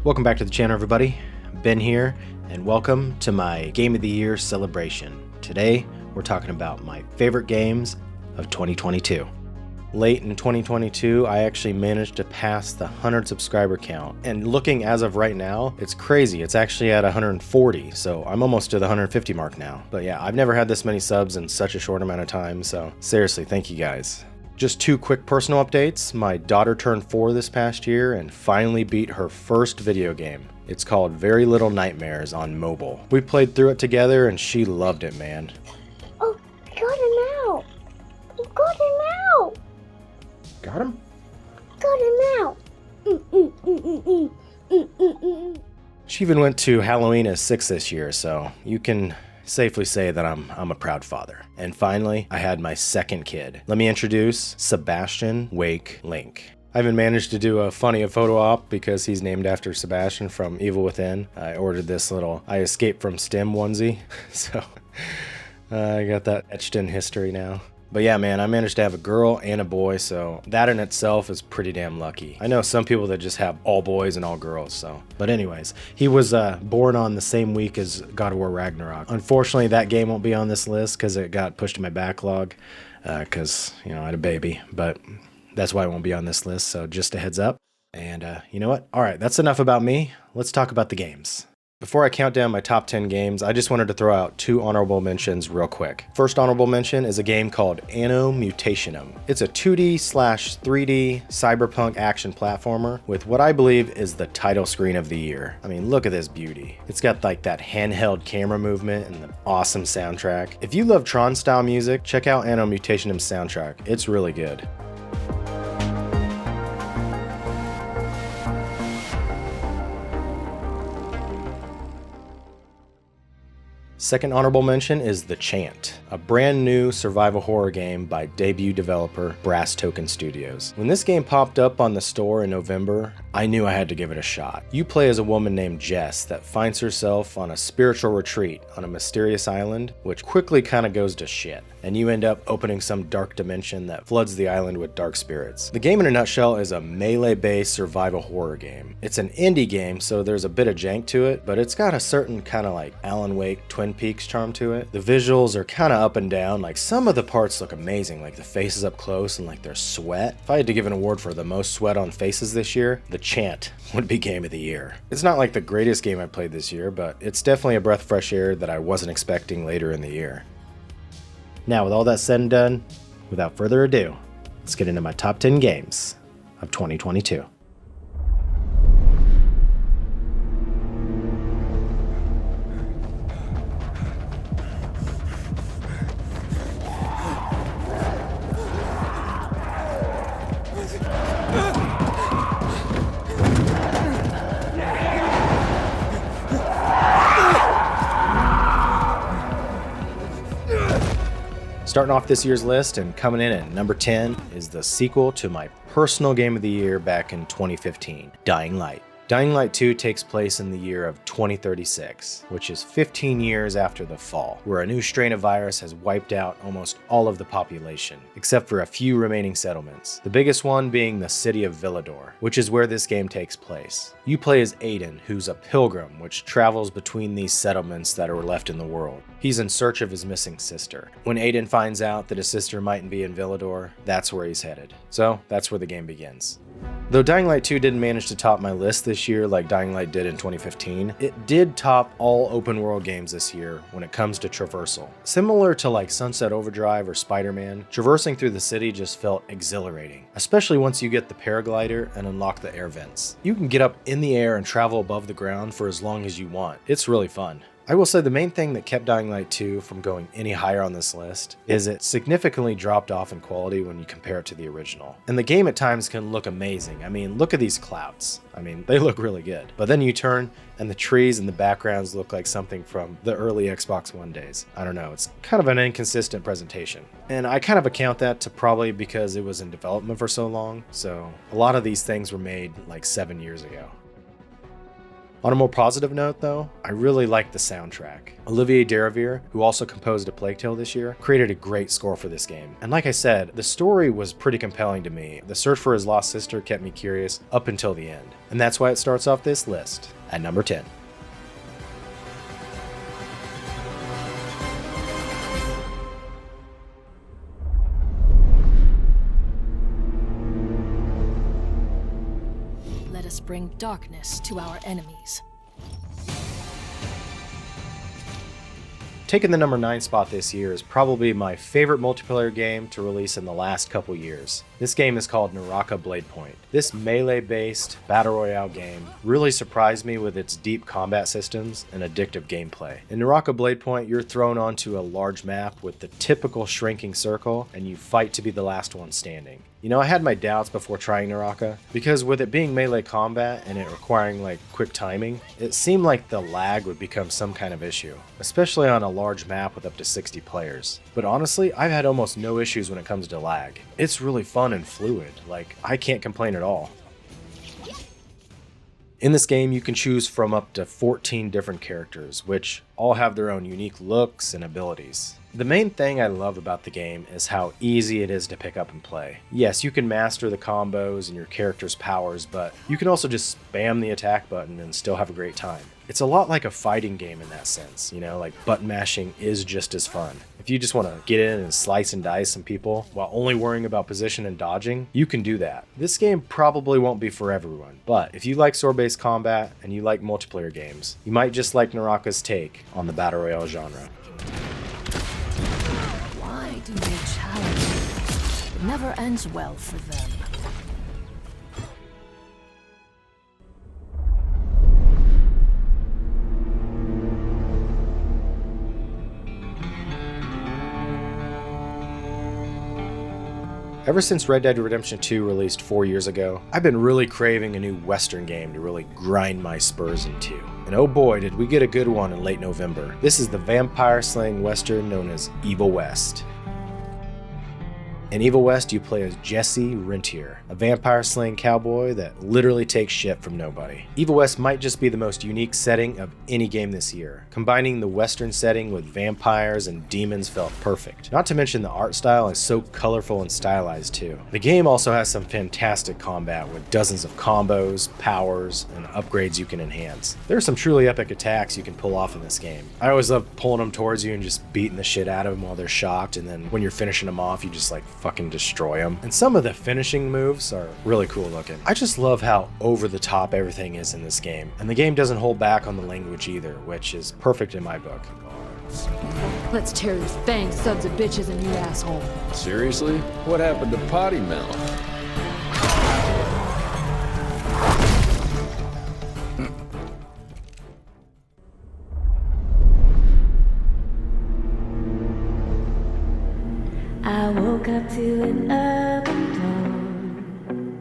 Welcome back to the channel, everybody. Ben here, and welcome to my Game of the Year celebration. Today, we're talking about my favorite games of 2022. Late in 2022, I actually managed to pass the 100 subscriber count. And looking as of right now, it's crazy. It's actually at 140, so I'm almost to the 150 mark now. But yeah, I've never had this many subs in such a short amount of time, so seriously, thank you guys. Just two quick personal updates. My daughter turned 4 this past year and finally beat her first video game. It's called Very Little Nightmares on mobile. We played through it together and she loved it, man. Oh, got him out! Got him out! Got him? Got him out! She even went to Halloween as 6 this year, so you can safely say that I'm a proud father. And finally, I had my second kid. Let me introduce Sebastian Wake Link. I even managed to do a funny photo op because he's named after Sebastian from Evil Within. I ordered this little I Escaped from STEM onesie, so I got that etched in history now. But yeah, man, I managed to have a girl and a boy, so that in itself is pretty damn lucky. I know some people that just have all boys and all girls, so. But anyways, he was born on the same week as God of War Ragnarok. Unfortunately, that game won't be on this list because it got pushed to my backlog because, I had a baby. But that's why it won't be on this list, so just a heads up. And you know what? All right, that's enough about me. Let's talk about the games. Before I count down my top 10 games, I just wanted to throw out 2 honorable mentions real quick. First honorable mention is a game called Anno Mutationum. It's a 2D/3D cyberpunk action platformer with what I believe is the title screen of the year. I mean, look at this beauty. It's got like that handheld camera movement and the awesome soundtrack. If you love Tron style music, check out Anno Mutationum's soundtrack. It's really good. Second honorable mention is The Chant, a brand new survival horror game by debut developer Brass Token Studios. When this game popped up on the store in November, I knew I had to give it a shot. You play as a woman named Jess that finds herself on a spiritual retreat on a mysterious island, which quickly kind of goes to shit, and you end up opening some dark dimension that floods the island with dark spirits. The game in a nutshell is a melee-based survival horror game. It's an indie game, so there's a bit of jank to it, but it's got a certain kind of like Alan Wake, Twin Peaks charm to it. The visuals are kind of up and down. Like some of the parts look amazing, like the faces up close and like their sweat. If I had to give an award for the most sweat on faces this year, The Chant would be Game of the Year. It's not like the greatest game I played this year, but it's definitely a breath of fresh air that I wasn't expecting later in the year. Now, with all that said and done, without further ado, let's get into my top 10 games of 2022. Starting off this year's list and coming in at number 10 is the sequel to my personal game of the year back in 2015, Dying Light. Dying Light 2 takes place in the year of 2036, which is 15 years after the fall, where a new strain of virus has wiped out almost all of the population, except for a few remaining settlements. The biggest one being the city of Villedor, which is where this game takes place. You play as Aiden, who's a pilgrim which travels between these settlements that are left in the world. He's in search of his missing sister. When Aiden finds out that his sister mightn't be in Villedor, that's where he's headed. So that's where the game begins. Though Dying Light 2 didn't manage to top my list this year like Dying Light did in 2015, it did top all open world games this year when it comes to traversal. Similar to like Sunset Overdrive or Spider-Man, traversing through the city just felt exhilarating, especially once you get the paraglider and unlock the air vents. You can get up in the air and travel above the ground for as long as you want. It's really fun. I will say the main thing that kept Dying Light 2 from going any higher on this list is it significantly dropped off in quality when you compare it to the original. And the game at times can look amazing. I mean, look at these clouds. I mean, they look really good. But then you turn and the trees and the backgrounds look like something from the early Xbox One days. I don't know, it's kind of an inconsistent presentation. And I kind of account that to probably because it was in development for so long. So a lot of these things were made like 7 years ago. On a more positive note though, I really like the soundtrack. Olivier Deriviere, who also composed A Plague Tale this year, created a great score for this game. And like I said, the story was pretty compelling to me. The search for his lost sister kept me curious up until the end. And that's why it starts off this list at number 10. Let us bring darkness to our enemies. Taking the number 9 spot this year is probably my favorite multiplayer game to release in the last couple years. This game is called Naraka: Bladepoint. This melee-based battle royale game really surprised me with its deep combat systems and addictive gameplay. In Naraka: Bladepoint, you're thrown onto a large map with the typical shrinking circle, and you fight to be the last one standing. You know, I had my doubts before trying Naraka, because with it being melee combat and it requiring like quick timing, it seemed like the lag would become some kind of issue, especially on a large map with up to 60 players. But honestly, I've had almost no issues when it comes to lag. It's really fun and fluid, like I can't complain at all. In this game, you can choose from up to 14 different characters, which all have their own unique looks and abilities. The main thing I love about the game is how easy it is to pick up and play. Yes, you can master the combos and your character's powers, but you can also just spam the attack button and still have a great time. It's a lot like a fighting game in that sense, you know, like button mashing is just as fun. If you just want to get in and slice and dice some people while only worrying about position and dodging, you can do that. This game probably won't be for everyone, but if you like sword-based combat and you like multiplayer games, you might just like Naraka's take on the battle royale genre. Why do they challenge me? It never ends well for them. Ever since Red Dead Redemption 2 released 4 years ago, I've been really craving a new Western game to really grind my spurs into. And oh boy, did we get a good one in late November. This is the vampire-slaying Western known as Evil West. In Evil West, you play as Jesse Rentier, a vampire-slaying cowboy that literally takes shit from nobody. Evil West might just be the most unique setting of any game this year. Combining the Western setting with vampires and demons felt perfect. Not to mention the art style is so colorful and stylized too. The game also has some fantastic combat with dozens of combos, powers, and upgrades you can enhance. There are some truly epic attacks you can pull off in this game. I always love pulling them towards you and just beating the shit out of them while they're shocked, and then when you're finishing them off, you just like fucking destroy them. And some of the finishing moves are really cool looking. I just love how over the top everything is in this game. And the game doesn't hold back on the language either, which is perfect in my book. Let's tear these fanged sons of bitches a new asshole. Seriously? What happened to Potty Mouth? I woke up to an urban dawn,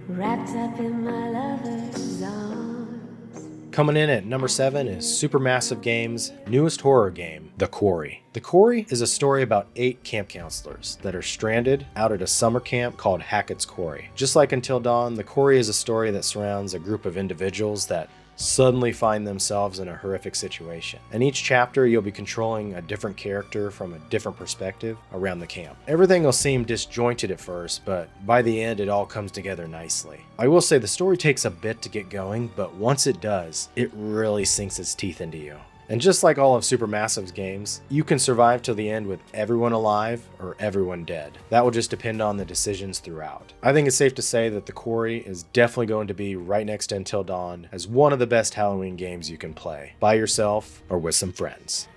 wrapped up in my lover's arms. Coming in at number 7 is Supermassive Games' newest horror game, The Quarry. The Quarry is a story about 8 camp counselors that are stranded out at a summer camp called Hackett's Quarry. Just like Until Dawn, The Quarry is a story that surrounds a group of individuals that suddenly find themselves in a horrific situation. In each chapter, you'll be controlling a different character from a different perspective around the camp. Everything will seem disjointed at first, but by the end, it all comes together nicely. I will say the story takes a bit to get going, but once it does, it really sinks its teeth into you. And just like all of Supermassive's games, you can survive till the end with everyone alive or everyone dead. That will just depend on the decisions throughout. I think it's safe to say that The Quarry is definitely going to be right next to Until Dawn as one of the best Halloween games you can play, by yourself or with some friends.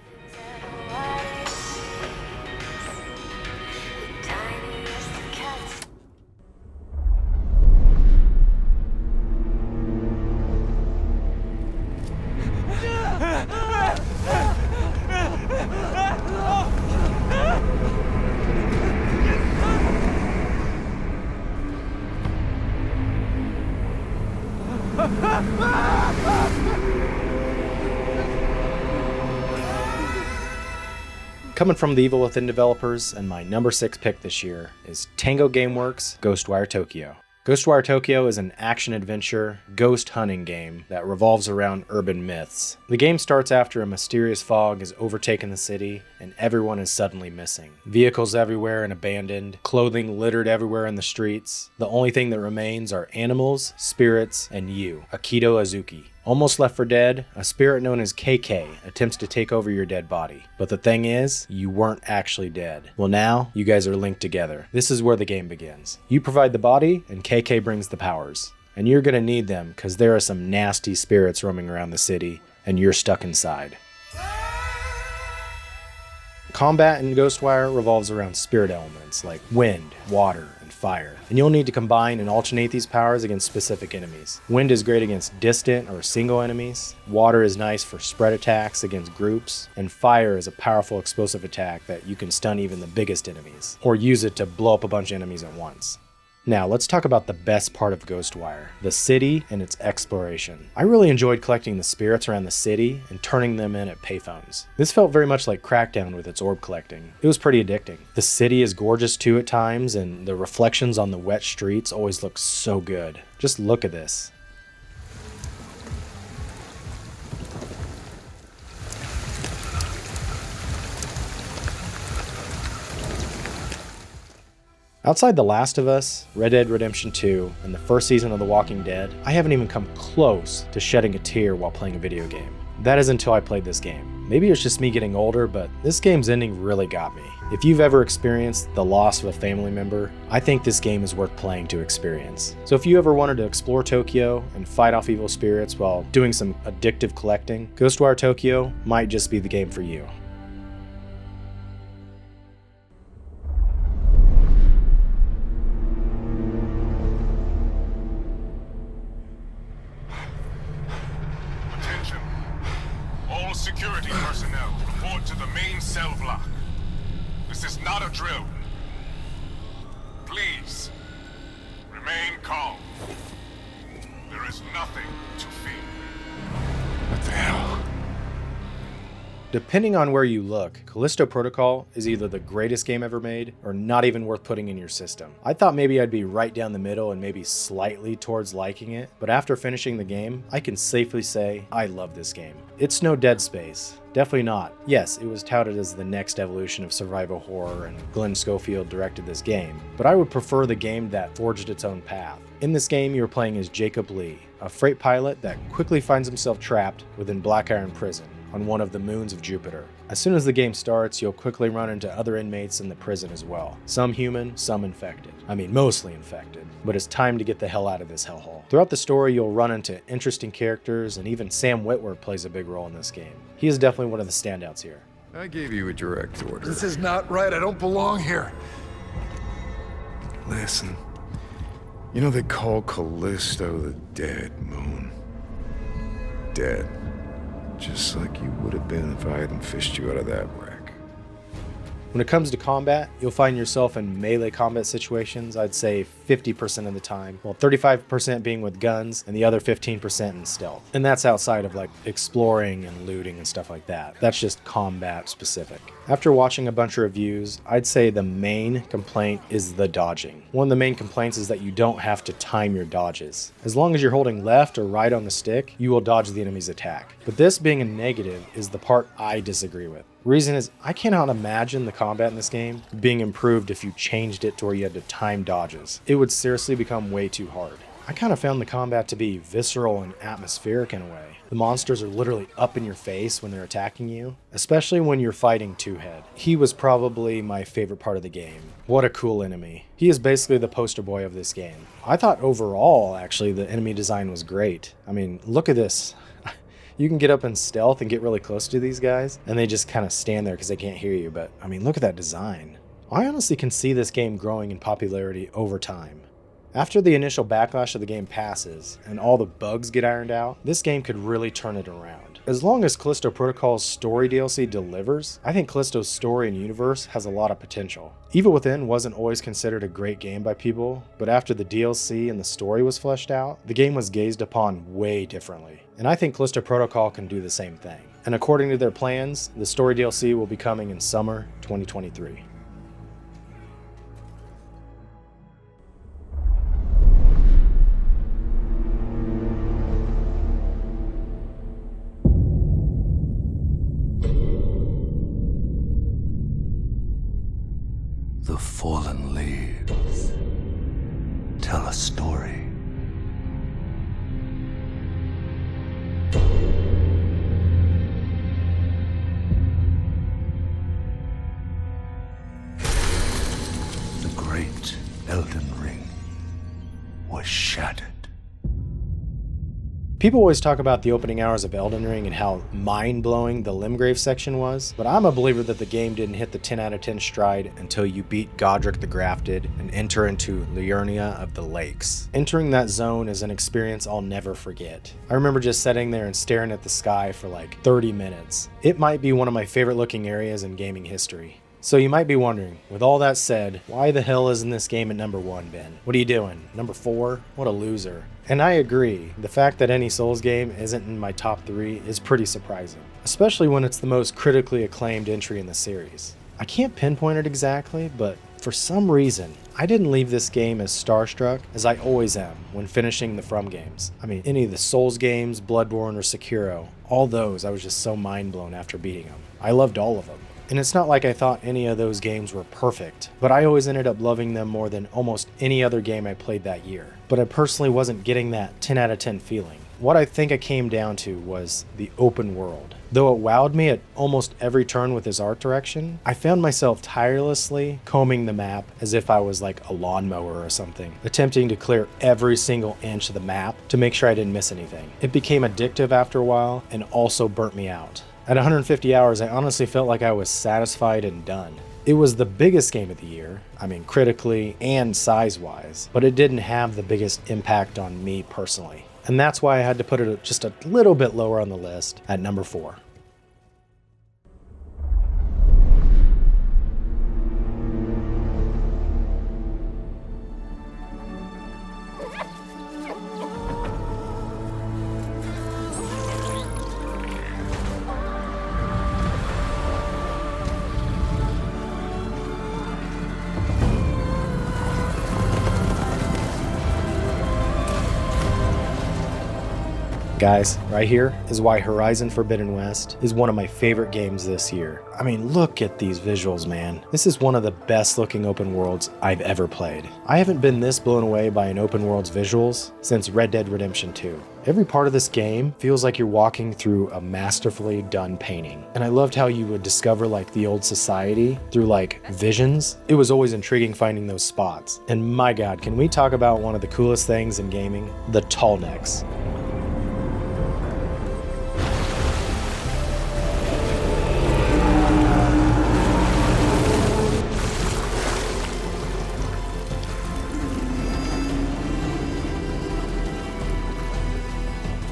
Coming from the Evil Within developers, and my number 6 pick this year is Tango Gameworks' Ghostwire Tokyo. Ghostwire Tokyo is an action-adventure, ghost hunting game that revolves around urban myths. The game starts after a mysterious fog has overtaken the city and everyone is suddenly missing. Vehicles everywhere and abandoned, clothing littered everywhere in the streets. The only thing that remains are animals, spirits, and you, Akito Azuki. Almost left for dead, a spirit known as KK attempts to take over your dead body. But the thing is, you weren't actually dead. Well, now, you guys are linked together. This is where the game begins. You provide the body, and KK brings the powers. And you're gonna need them, because there are some nasty spirits roaming around the city, and you're stuck inside. Combat in Ghostwire revolves around spirit elements like wind, water, and fire, and you'll need to combine and alternate these powers against specific enemies. Wind is great against distant or single enemies, water is nice for spread attacks against groups, and fire is a powerful explosive attack that you can stun even the biggest enemies, or use it to blow up a bunch of enemies at once. Now, let's talk about the best part of Ghostwire, the city and its exploration. I really enjoyed collecting the spirits around the city and turning them in at payphones. This felt very much like Crackdown with its orb collecting. It was pretty addicting. The city is gorgeous too at times, and the reflections on the wet streets always look so good. Just look at this. Outside The Last of Us, Red Dead Redemption 2, and the first season of The Walking Dead, I haven't even come close to shedding a tear while playing a video game. That is until I played this game. Maybe it's just me getting older, but this game's ending really got me. If you've ever experienced the loss of a family member, I think this game is worth playing to experience. So if you ever wanted to explore Tokyo and fight off evil spirits while doing some addictive collecting, Ghostwire Tokyo might just be the game for you. Security personnel, report to the main cell block. This is not a drill. Please, remain calm. There is nothing to fear. What the hell? Depending on where you look, Callisto Protocol is either the greatest game ever made or not even worth putting in your system. I thought maybe I'd be right down the middle and maybe slightly towards liking it, but after finishing the game, I can safely say I love this game. It's no Dead Space. Definitely not. Yes, it was touted as the next evolution of survival horror and Glenn Schofield directed this game, but I would prefer the game that forged its own path. In this game, you're playing as Jacob Lee, a freight pilot that quickly finds himself trapped within Blackiron Prison on one of the moons of Jupiter. As soon as the game starts, you'll quickly run into other inmates in the prison as well. Some human, some infected. I mean, mostly infected. But it's time to get the hell out of this hellhole. Throughout the story, you'll run into interesting characters, and even Sam Witwer plays a big role in this game. He is definitely one of the standouts here. I gave you a direct order. This is not right. I don't belong here. Listen. You know they call Callisto the dead moon. Dead. Just like you would have been if I hadn't fished you out of that wreck. When it comes to combat, you'll find yourself in melee combat situations, I'd say 50% of the time, while 35% being with guns and the other 15% in stealth. And that's outside of like exploring and looting and stuff like that. That's just combat specific. After watching a bunch of reviews, I'd say the main complaint is the dodging. One of the main complaints is that you don't have to time your dodges. As long as you're holding left or right on the stick, you will dodge the enemy's attack. But this being a negative is the part I disagree with. Reason is, I cannot imagine the combat in this game being improved if you changed it to where you had to time dodges. It would seriously become way too hard. I kind of found the combat to be visceral and atmospheric in a way. The monsters are literally up in your face when they're attacking you, especially when you're fighting Two Head. He was probably my favorite part of the game. What a cool enemy. He is basically the poster boy of this game. I thought overall, actually, the enemy design was great. I mean, look at this. You can get up in stealth and get really close to these guys, and they just kind of stand there because they can't hear you, but I mean, look at that design. I honestly can see this game growing in popularity over time. After the initial backlash of the game passes, and all the bugs get ironed out, this game could really turn it around. As long as Callisto Protocol's story DLC delivers, I think Callisto's story and universe has a lot of potential. Evil Within wasn't always considered a great game by people, but after the DLC and the story was fleshed out, the game was gazed upon way differently. And I think Callisto Protocol can do the same thing. And according to their plans, the story DLC will be coming in summer 2023. The fallen leaves tell a story. The great Elden Ring was shattered. People always talk about the opening hours of Elden Ring and how mind-blowing the Limgrave section was, but I'm a believer that the game didn't hit the 10 out of 10 stride until you beat Godric the Grafted and enter into Liurnia of the Lakes. Entering that zone is an experience I'll never forget. I remember just sitting there and staring at the sky for like 30 minutes. It might be one of my favorite looking areas in gaming history. So you might be wondering, with all that said, why the hell isn't this game at number 1, Ben? What are you doing? Number 4? What a loser. And I agree, the fact that any Souls game isn't in my top 3 is pretty surprising, especially when it's the most critically acclaimed entry in the series. I can't pinpoint it exactly, but for some reason, I didn't leave this game as starstruck as I always am when finishing the From games. I mean, any of the Souls games, Bloodborne, or Sekiro, all those I was just so mind blown after beating them. I loved all of them. And it's not like I thought any of those games were perfect, but I always ended up loving them more than almost any other game I played that year. But I personally wasn't getting that 10 out of 10 feeling. What I think I came down to was the open world. Though it wowed me at almost every turn with his art direction, I found myself tirelessly combing the map as if I was like a lawnmower or something, attempting to clear every single inch of the map to make sure I didn't miss anything. It became addictive after a while and also burnt me out. At 150 hours, I honestly felt like I was satisfied and done. It was the biggest game of the year, I mean critically and size-wise, but it didn't have the biggest impact on me personally. And that's why I had to put it just a little bit lower on the list at number 4. Guys, right here is why Horizon Forbidden West is one of my favorite games this year. I mean, look at these visuals, man. This is one of the best looking open worlds I've ever played. I haven't been this blown away by an open world's visuals since Red Dead Redemption 2. Every part of this game feels like you're walking through a masterfully done painting. And I loved how you would discover like the old society through like visions. It was always intriguing finding those spots. And my God, can we talk about one of the coolest things in gaming? The tall necks.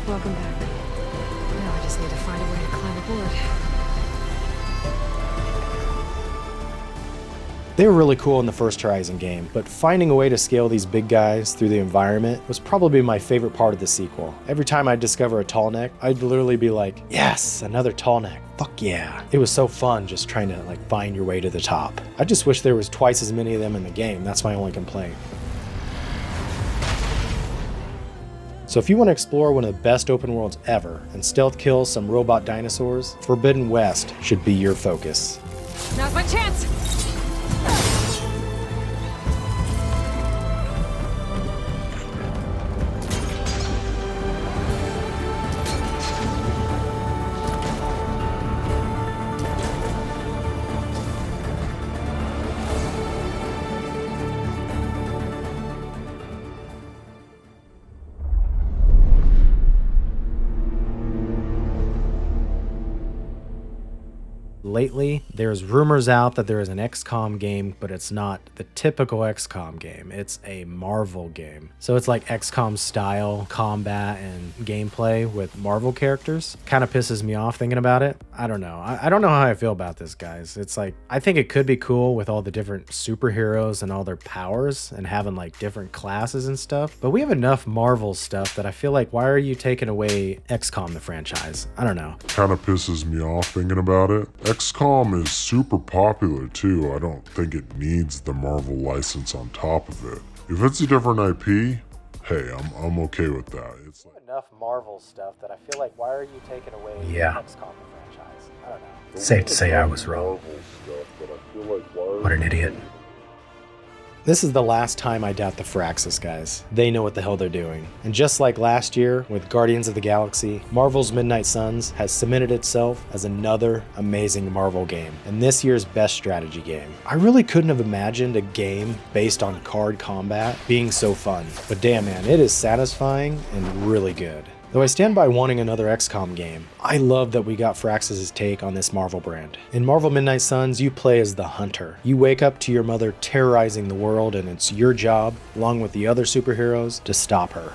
Welcome back. Now I just need to find a way to climb aboard. They were really cool in the first Horizon game, but finding a way to scale these big guys through the environment was probably my favorite part of the sequel. Every time I'd discover a tall neck, I'd literally be like, yes, another tall neck. Fuck yeah. It was so fun just trying to like find your way to the top. I just wish there was twice as many of them in the game. That's my only complaint. So if you want to explore one of the best open worlds ever and stealth kill some robot dinosaurs, Forbidden West should be your focus. Now's my chance! Lately, there's rumors out that there is an XCOM game, but it's not the typical XCOM game. It's a Marvel game. So it's like XCOM style combat and gameplay with Marvel characters. Kind of pisses me off thinking about it. I don't know. I don't know how I feel about this, guys. It's like, I think it could be cool with all the different superheroes and all their powers and having like different classes and stuff. But we have enough Marvel stuff that I feel like, why are you taking away XCOM, the franchise? I don't know. Kind of pisses me off thinking about it. XCOM is super popular too. I don't think it needs the Marvel license on top of it. If it's a different IP, hey, I'm okay with that. It's like enough Marvel stuff that I feel like, why are you taking away Yeah. XCOM, the franchise? I don't know. Safe to say I was wrong. What an idiot. This is the last time I doubt the Firaxis guys. They know what the hell they're doing. And just like last year with Guardians of the Galaxy, Marvel's Midnight Suns has cemented itself as another amazing Marvel game, and this year's best strategy game. I really couldn't have imagined a game based on card combat being so fun, but damn man, it is satisfying and really good. Though I stand by wanting another XCOM game, I love that we got Firaxis' take on this Marvel brand. In Marvel Midnight Suns, you play as the Hunter. You wake up to your mother terrorizing the world, and it's your job, along with the other superheroes, to stop her.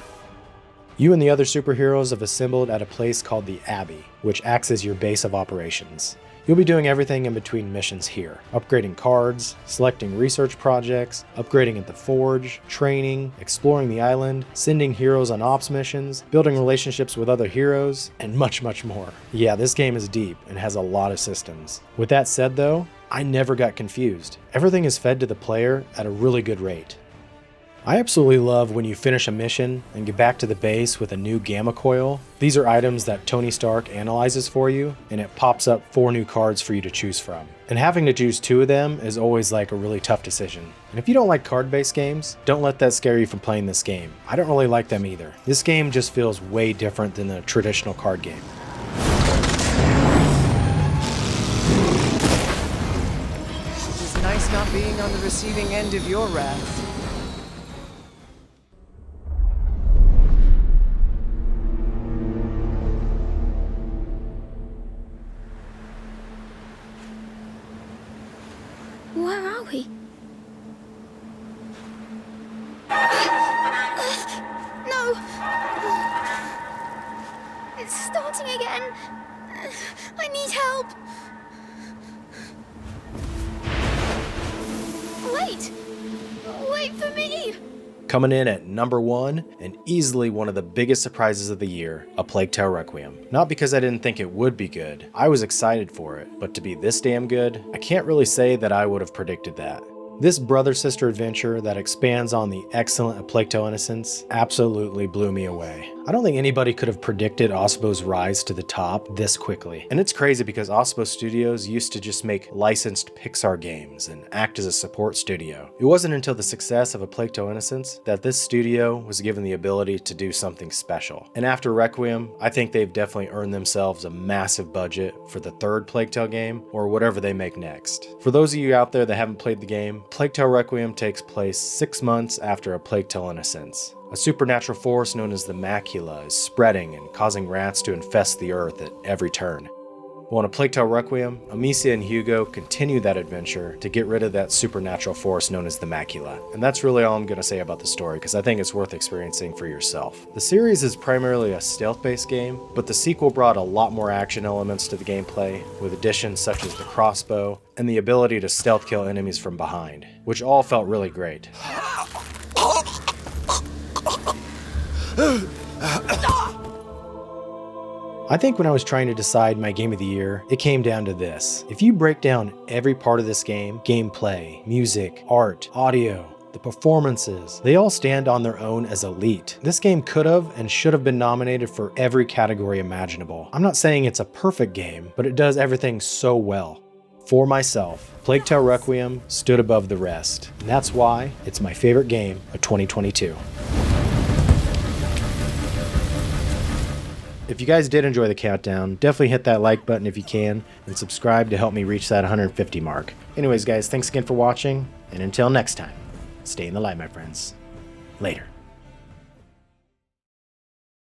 You and the other superheroes have assembled at a place called the Abbey, which acts as your base of operations. You'll be doing everything in between missions here, upgrading cards, selecting research projects, upgrading at the Forge, training, exploring the island, sending heroes on ops missions, building relationships with other heroes, and much, much more. Yeah, this game is deep and has a lot of systems. With that said though, I never got confused. Everything is fed to the player at a really good rate. I absolutely love when you finish a mission and get back to the base with a new gamma coil. These are items that Tony Stark analyzes for you, and it pops up 4 new cards for you to choose from. And having to choose 2 of them is always like a really tough decision. And if you don't like card-based games, don't let that scare you from playing this game. I don't really like them either. This game just feels way different than a traditional card game. It is nice not being on the receiving end of your wrath. Where are we? No! It's starting again. I need help. Wait for me! Coming in at number 1, and easily one of the biggest surprises of the year, A Plague Tale Requiem. Not because I didn't think it would be good, I was excited for it, but to be this damn good, I can't really say that I would have predicted that. This brother-sister adventure that expands on the excellent A Plague Tale Innocence absolutely blew me away. I don't think anybody could have predicted Asobo's rise to the top this quickly. And it's crazy because Asobo Studios used to just make licensed Pixar games and act as a support studio. It wasn't until the success of A Plague Tale Innocence that this studio was given the ability to do something special. And after Requiem, I think they've definitely earned themselves a massive budget for the 3rd Plague Tale game or whatever they make next. For those of you out there that haven't played the game, Plague Tale Requiem takes place 6 months after A Plague Tale Innocence. A supernatural force known as the Macula is spreading and causing rats to infest the earth at every turn. Well, in A Plague Tale Requiem, Amicia and Hugo continue that adventure to get rid of that supernatural force known as the Macula. And that's really all I'm going to say about the story, because I think it's worth experiencing for yourself. The series is primarily a stealth-based game, but the sequel brought a lot more action elements to the gameplay, with additions such as the crossbow and the ability to stealth kill enemies from behind, which all felt really great. I think when I was trying to decide my game of the year, it came down to this. If you break down every part of this game, gameplay, music, art, audio, the performances, they all stand on their own as elite. This game could have and should have been nominated for every category imaginable. I'm not saying it's a perfect game, but it does everything so well. For myself, Plague Tale Requiem stood above the rest, and that's why it's my favorite game of 2022. If you guys did enjoy the countdown, definitely hit that like button if you can, and subscribe to help me reach that 150 mark. Anyways guys, thanks again for watching, and until next time, stay in the light my friends. Later.